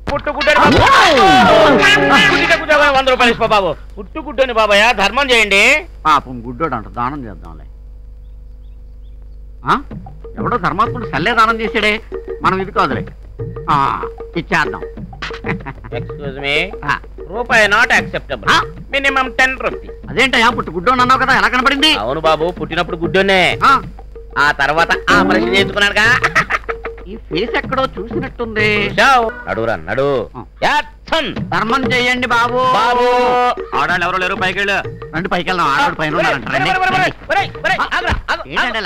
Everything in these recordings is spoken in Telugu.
పుట్టుగుడ్డని 100 రూపాయలు ఇస్తా బాబు. పుట్టుగుడ్డని బాబాయ్ ధర్మం చేయండి. పాపం గుడ్డోడు అంట, దానం చేద్దాంలే. ఎవడో ధర్మాత్ముడు సల్లే దానం చేసాడే, మనం ఇది కాదులే, ఇచ్చేద్దాం. ఎక్స్క్యూజ్ మీ, రూపాయి నాట్ యాక్సెప్టబుల్, మినిమం 10 రూపీస్. అదేంటయ్యా పుట్టు గుడ్డోని అన్నావు కదా, ఎలా కనపడింది? అవును బాబు, పుట్టినప్పుడు గుడ్డోనే, ఆ తర్వాత ఆపరేషన్ చేయించుకున్నాడుగా. ఈ ఫేస్ ఎక్కడో చూసినట్టుంది. నడురా నడు. ధర్మం చెయ్యండి బాబు. బాబు ఆడాళ్ళు ఎవరో లేరు, పైకి వెళ్ళు. రండి పైకి వెళ్దాం, ఆడవాడు పైన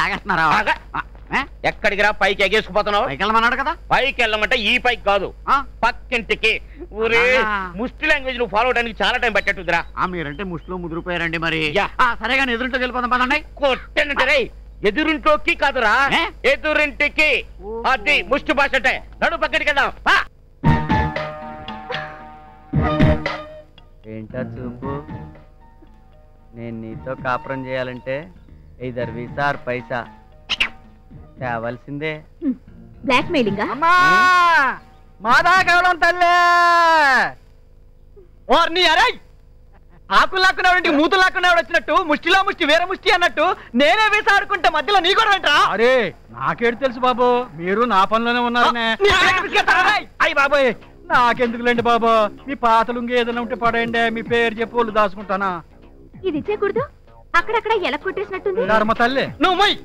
లాగేస్తున్నారా? ఎక్కడికి రా, పైకి ఎగేసుకుపోతున్నావు? పైకి వెళ్ళమన్నాడు కదా. పైకి వెళ్ళమంటే ఈ పైకి కాదు, పక్కింటికి. ఊరే ముష్టి లాంగ్వేజ్ నువ్వు ఫాలో అవడానికి చాలా టైం పట్టేట్టుదిరా. మీరంటే ముష్టిలో ముదిరిపోయారండి మరి. సరేగా ఎదురుంటో వెళ్ళిపోదాం పదండి. కొట్టనంటే రే, ఎదురింటోకి కాదురా, ఎదురింటికి. అది ముష్టి భాష అంటే. నడు పక్కడికి వెళ్దాం. ఏంటా చూపు? నేను నీతో కాపురం చేయాలంటే ఇద్దరు వీసా ఆర్ పైసా తేవాల్సిందే. బ్లాక్ మెయిలింగ్ మాదా కావడం తల్లే. ఓర్ని అరే, ఆకులు లాక్కునేవాడి మూతులు లాక్కునేవాడు వచ్చినట్టు ముష్టిలో ముష్టి వేరే ముష్టి అన్నట్టు నేనే వీసా ఆడుకుంటే మధ్యలో నీ కూడా వెంటరా? అరే నాకేడు తెలుసు బాబు, మీరు నా పనిలోనే ఉన్నారనే. అయ్యి బాబోయ్, నాకెందుకులేండి బాబు, మీ పాతలుంగి ఏదైనా ఉంటే పడేయండి, మీ పేరు చెప్పి వాళ్ళు దాచుకుంటానా. ఇది ఇచ్చేకూడదు, అక్కడక్కడ ఎలా కొట్టేసినట్టుంది. ధర్మ తల్లి నువ్వు మొయ్,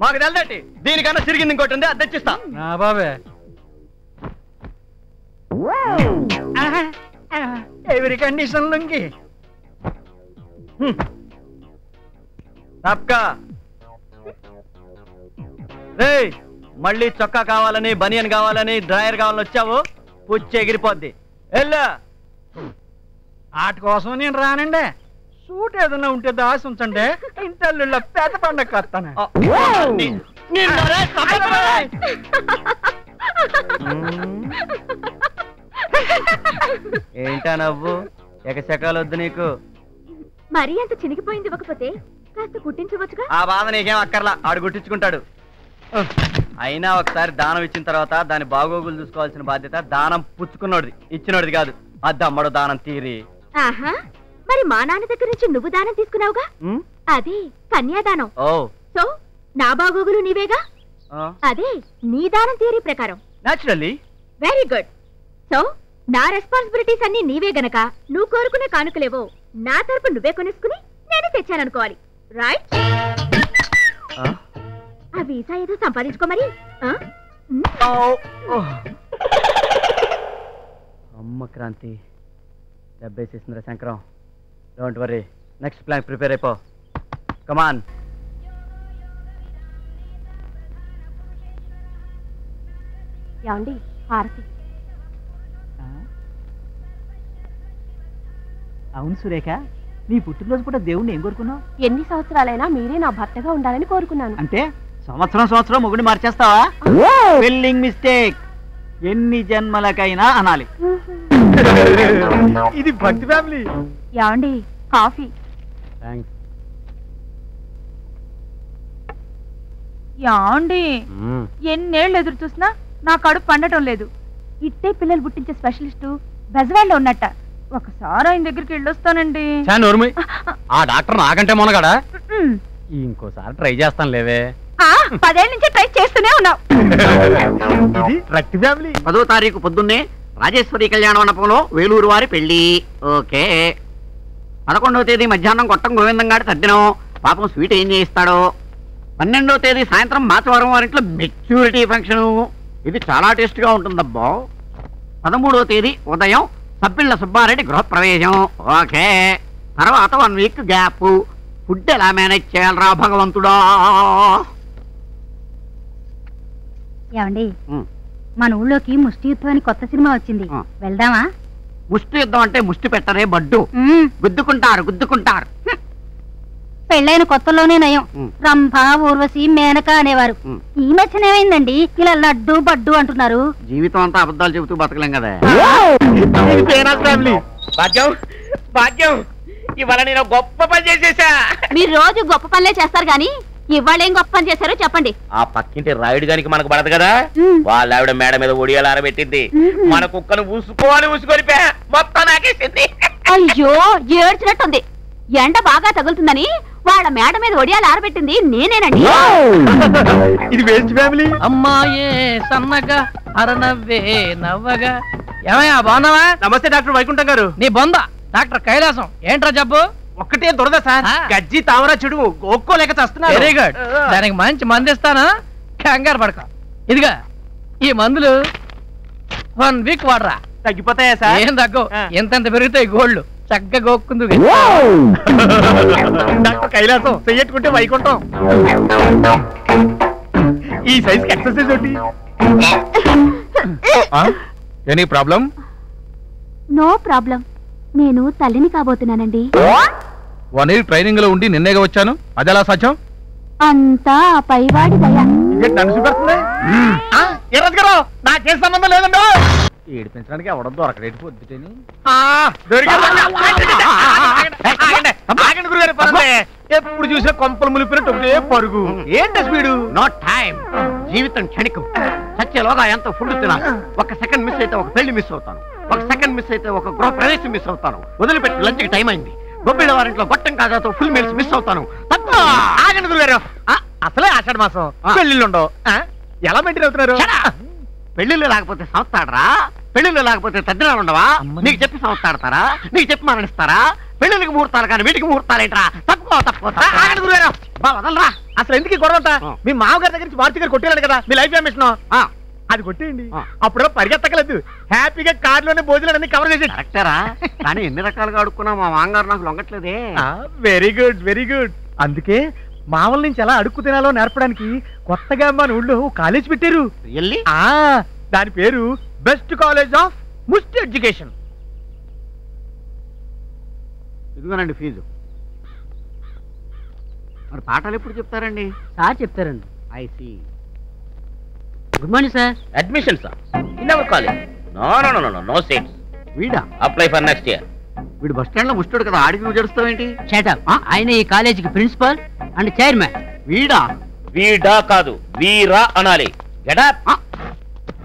మాకు తెలదటి. దీనికన్నా సిరిగింది ఇంకోటి ఉంది, అది తెచ్చిస్తా. నా బాబే ఎవరి కండిషన్ లుంగి రేయ్, మళ్ళీ చొక్కా కావాలని, బనియన్ కావాలని, డ్రాయర్ కావాలని వచ్చావు, పుచ్చి ఎగిరిపోద్ది. ఎల్లా వాటి కోసం నేను రానండి. సూట్ ఏదైనా ఉంటే దాసి ఉంచండి, ఇంటల్లుళ్ళ పెద్ద పండగ వస్తాను. ఏంటా నవ్వు? ఎకశకాలు వద్దు నీకు. మరీ అంత చినిగిపోయింది ఇవ్వకపోతే కాస్త కుట్టించవచ్చుగా. ఆ బాధ నీకేం అక్కర్లా, ఆడు గుట్టించుకుంటాడు. అయినా ఒకసారి దానం ఇచ్చిన తర్వాత దాని బాగోగులు చూసుకోవాల్సిన బాధ్యత దానం పుచ్చుకున్నోడిది, ఇచ్చినోడిది కాదు. అది అమ్మడు దానం తీరి. ఆహా, మరి మా నాన్న దగ్గర నుంచి నువ్వు దానం తీసుకున్నావుగా, అదే కన్యాదానం. ఓ, సో నా బాగోగులు నీవేగా, అదే నీ దానం థియరీ ప్రకారం. నేచురల్లీ. Very good. సో నా రెస్పాన్సిబిలిటీస్ అన్ని నీవే గనక నువ్వు కోరుకునే కానుకలేవో నా తరపు నువ్వే కొనేసుకుని నేను తెచ్చాననుకోవాలి, రైట్? ఆ వీసా ఏదో సంపాదించుకో మరి. అమ్మ క్రాంతి దెబ్బేసేసిందిరా Shankaram. Don't worry, next plan prepare అయిపో. కమాన్. యాండి హారతి. అవును సురేఖ, నీ పుట్టినరోజు కూడా దేవుణ్ణి ఏం కోరుకున్నావు? ఎన్ని సంవత్సరాలైనా మీరే నా భర్తగా ఉండాలని కోరుకున్నాను. అంటే సంవత్సరం మొగుడిని మార్చేస్తావా? స్పెల్లింగ్ మిస్టేక్, ఎన్ని జన్మలకైనా అనాలి. ఇది భక్తి ఫ్యామిలీ. యాండి కాఫీ. యాండి ఎన్నేళ్ళు ఎదురు చూసినా నా కడుపు పండటం లేదు. ఇట్టే పిల్లలు పుట్టించే స్పెషలిస్టు బెజవాడలో ఉన్నట్ట. ఒకసారి ఆయన దగ్గరికి వెళ్ళొస్తానండి. ఆ డాక్టర్ నాకంటే మొనగాడా? ఇంకోసారి ట్రై చేస్తాను లేవే. 10 ఏళ్ళ నుంచి ట్రై చేస్తూనే ఉన్నావు. ఇది రక్తి ఫ్యామిలీ. 10వ తారీఖు పొద్దున్నే రాజేశ్వరి కళ్యాణ మండపంలో వేలూరు వారి పెళ్లి. ఓకే. 11వ తేదీ మధ్యాహ్నం కొట్టం గోవిందం గారి తద్దినం. పాపం స్వీట్ ఏం చేయిస్తాడో. 12వ తేదీ సాయంత్రం మాచవరం వారింట్లో మెచ్యూరిటీ ఫంక్షను. ఇది చాలా టేస్ట్గా ఉంటుందబ్బా. 13వ తేదీ ఉదయం సబ్బిళ్ళ సుబ్బారెడ్డి గృహప్రవేశం. ఓకే. తర్వాత 1 వీక్ గ్యాప్. ఫుడ్ ఎలా మేనేజ్ చేయాలరా భగవంతుడా? ఏమండి, మన ఊళ్ళోకి ముష్టి యుద్ధం అని కొత్త సినిమా వచ్చింది, వెళ్దామా? ముష్టి యుద్ధం అంటే ముష్టి పెట్టరే బడ్డు, గుద్దుకుంటారు. పెళ్ళైన కొత్తలోనే నయం. రంభ, ఊర్వశి, మేనక అనేవారు. ఈ మధ్యన ఏమైందండి ఇలా లడ్డు బడ్డు అంటున్నారు? జీవితం అంతా అబద్ధాలు చెబుతూ బతకలేం కదా. భాగ్యం, ఇవాళ నేను గొప్ప పని చేసేసా. మీరు రోజు గొప్ప పనులే చేస్తారు గాని ఇవాళ ఏం గొప్ప పని చేశారో చెప్పండి. ఆ పక్కింటి రాయుడు గారికి మనకు పడదు కదా, వాళ్ళ ఆవిడ మేడ మీద ఒడియాలు ఆరబెట్టింది. మన కుక్కను ఊసుకొని మొత్తం నాకేసింది. అయ్యో ఏడ్చినట్టుంది. ఎండ బాగా తగులుతుందని వాళ్ళ మేడ మీద ఒడియాలు ఆరబెట్టింది నేనేనండి. ఇది వేస్ట్ ఫ్యామిలీ. అమ్మాయే సన్నగా అరనవ్వే నవ్వగా. ఏమయ్యా బాగున్నావా? నమస్తే డాక్టర్ వైకుంఠం గారు. నీ బొంద డాక్టర్ కైలాసం. ఏంట్రా జబ్బు? ఒక్కటే దురద సార్, గజ్జి తామరా చెడుము ఒక్కోలేక చేస్తున్నారు. వెరీ గుడ్, దానికి మంచి మందు ఇస్తాను, కంగారు పడక. ఇదిగా ఈ మందులు 1 వీక్ వాడరా, తగ్గిపోతాయా సార్? ఏం తగ్గవు, ఎంతెంత పెరుగుతాయి గోల్డ్. చక్కగా గోక్కుందు. డాక్టర్ కైలాసం చెయ్యట్టుకుంటే వైకుంఠం. ఈ సైజ్ ఎక్సర్సైజ్ ఒకటి. Any problem? No problem. నేను తల్లిని కాబోతున్నానండి. 1 year ట్రైనింగ్ లో ఉండి నిన్నేగా వచ్చాను, అదెలా సాధ్యం? అంతా ఆ పైవాడి దయ. నన్ను చూపెడుతుంది. నాకేం సంబంధం లేదండి. ఏడిపించడానికి ఎవడం దొరకలేదు పొద్దుటని. ఎప్పుడు చూసినా కొంపలు ములిపినట్టు ఒకటే పరుగు. ఏంటి స్పీడు? No time. జీవితం క్షణికం. సత్యలోగా ఎంతో ఫుడ్ తినాలి. 1 సెకండ్ మిస్ అయితే ఒక పెళ్లి మిస్ అవుతాను, 1 సెకండ్ మిస్ అయితే ఒక గృహ ప్రవేశం మిస్ అవుతాను. వదిలిపెట్టి లంచ్కి టైం అయింది. గొబ్బిళ్ళ వారింట్లో గొట్టం కాజాతో ఫుల్ మీల్స్ మిస్ అవుతాను. ఆగండి గురుగారు, అసలే ఆషాఢ మాసం, పెళ్లిళ్ళు ఉండవు. ఎలా మెయింటైన్ అవుతున్నారు? పెళ్లిళ్ళు లేకపోతే సంస్థాడరా? పెళ్లిళ్ళు లేకపోతే తద్దినాలు ఉండవా? నీకు చెప్పి సంస్థాడతారా? నీకు చెప్పి మరణిస్తారా? పెళ్లిళ్ళకి ముహూర్తాలు కానీ వీటికి ముహూర్తాలు ఏంట్రా? తప్పుకో. వదలరా. అసలు ఎందుకు గొడవ? మీ మామగారి దగ్గర నుంచి మారుతి గారు కొట్టేయాలి కదా మీ లైఫ్ మిషన్. అది కొట్టేయండి. అప్పుడు పరిగెత్తకలేదు, హ్యాపీగా కార్లోనే భోజనాలు అన్ని కవర్ చేసి. కరెక్టరా? కానీ ఎన్ని రకాలుగా అడుక్కున్నా మా మామగారు నాకు లొంగట్లేదే. Very good, very good. అందుకే మామల నుంచి ఎలా అడుక్కు తినాలో నేర్పడానికి కొత్తగా మన ఊళ్ళో కాలేజ్ పెట్టారు. దాని పేరు best college of must education. ఇదిగోనండి ఫీజు. మరి పాఠాలు ఎప్పుడు చెప్తారండి? సార్ చెప్తారండి. I see. Good morning sir. Admission sir in our college. No seats. వీడా? Apply for next year. వీడు బస్ స్టాండ్ లో ముస్టుడు కదా, ఆడికి నువ్వు జరుస్తావేంటి? ఆయన ఈ కాలేజీకి ప్రిన్సిపల్ అండ్ చైర్మన్. వీడా కాదు, వీరా అనాలి.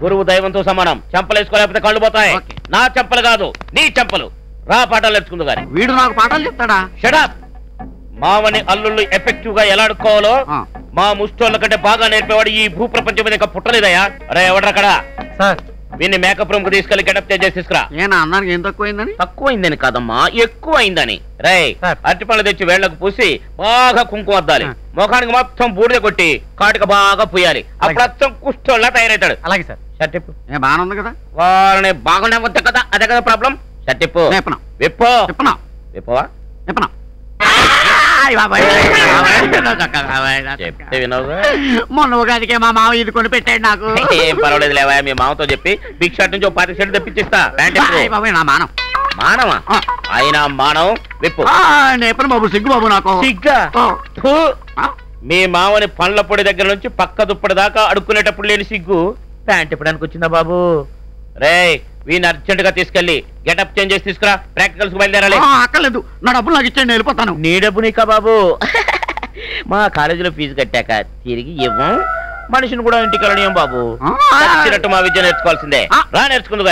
గురువు దైవంతో సమానం. చెంపలేసుకోలేకపోతే కళ్ళు పోతాయి. నా చెంపలు కాదు, నీ చెంపలు. రా పాఠాలు నేర్చుకుందు గాని. వీడు నాకు పాఠాలు చెప్తాడా? షడప్. మావని అల్లుళ్ళు ఎఫెక్టివ్ గా ఎలా ఆడుకోవాలో మా ముష్టోళ్ళ కంటే బాగా నేర్పేవాడు ఈ భూ ప్రపంచం మీద ఇంకా పుట్టలేదయా. అరే ఎవడక్కడ సార్? వీన్ని మేకప్ రూమ్ కు తీసుకెళ్లి గెటప్ చేసి తీసుకురా. ఏనా అన్నానికి ఏం తక్కువైందని? తక్కువైందని కాదమ్మా, ఎక్కువ అయిందని. రే అరటి పళ్ళు తెచ్చి వేళ్లకు పూసి బాగా కుంకుమ అద్దాలి. ముఖానికి మొత్తం బూడిద కొట్టి కాటికి బాగా పూయాలి. అప్పుడు అచ్చం కుష్టోళ్ళ తయారవుతాడు. అలాగే సార్. షర్టిప్పు. బాగానే ఉంది కదా? వాళ్ళని బాగుండే వద్ద కదా, అదే కదా ప్రాబ్లం. షర్టిప్పు. విప్పో. విప్పవా? చెప్తే వినవుగా. మొన్న ఉగాదికే మా మామ ఇది కొని పెట్టాడు నాకు. ఏం పర్వాలేదు లేవా, మీ మామతో చెప్పి బిగ్ షర్ట్ నుంచి 10 షర్ట్ తెప్పించిస్తా. నా మానం. మానవా? అయినా మానవం. విప్పు. నేపథ్యం బాబు, సిగ్గు బాబు నాకు. సిగ్గా? మీ మామని పండ్ల పొడి దగ్గర నుంచి పక్క దుప్పటి దాకా అడుక్కునేటప్పుడు లేని సిగ్గు ప్యాంట్ ఇప్పడానికి వచ్చిందా బాబు? రే వీని అర్జెంట్ గా తీసుకెళ్లి గెటప్ చేంజ్ చేసి తీసుకురా. ప్రాక్టికల్స్ బయలుదేరాలి. అక్కర్లేదు, నా డబ్బులు నాకు ఇచ్చేయండి, వెళ్ళిపోతాను. నీ డబ్బు నీకా బాబు? మా కాలేజీలో ఫీజు కట్టాక తిరిగి ఇవ్వం. మనిషిని కూడా ఇంటికి వెళ్ళనియం బాబు. వచ్చినట్టు మా విద్య నేర్చుకోవాల్సిందే. రా నేర్చుకుందు.